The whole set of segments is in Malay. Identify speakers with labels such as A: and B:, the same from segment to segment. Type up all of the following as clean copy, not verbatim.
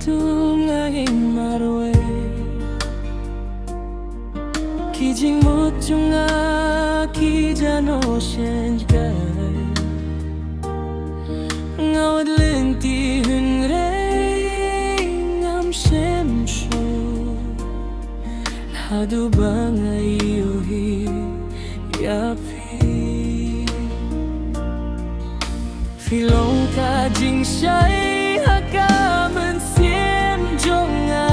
A: tung ngahing marwe kijing mo tunga ki jano shen gai ngawad lenti hun re ngam shem shu hadu bangay yuhi yapi filong ka jing shai hakaman siem jonga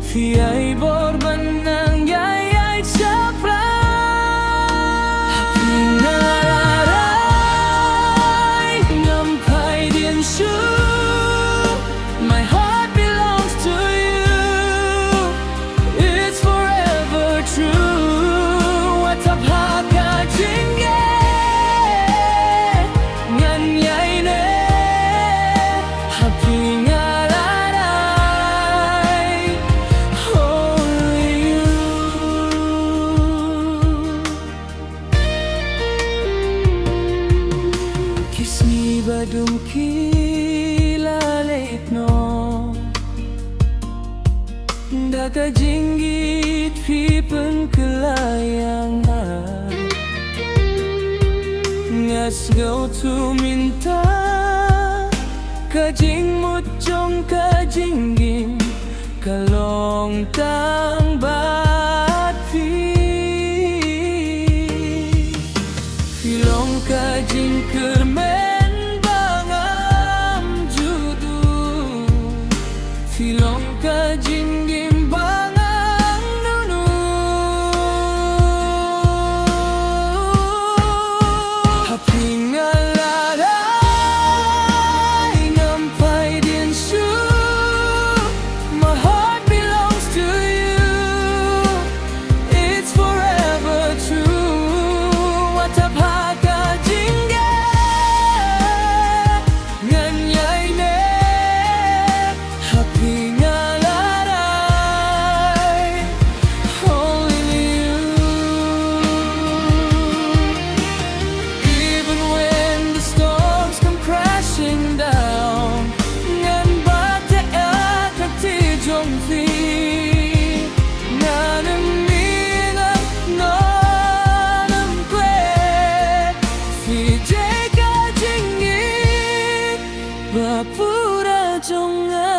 A: fi ai bor banang yai ai chapra pinarai ngam pai dien shu my heart belongs to you it's forever true what up haka jinge ngan yai ne happy ngalarai only you kiss me badum ki lalit no daga jinggit fi pen kelayang ngas ngau tu minta kajing mut jong kajingging kalong tang bat filong kajing kermen bangam judu filong kajing gim bangang nunu happy ngalarai ngam pai dien shu my heart belongs to you it's forever true what up haka jinge ngan yai ne happy ngalarai only you even when the storms come crashing down ngan bate akati jong fi nanam mina nanam kwe fi jeka jingi bapura jonga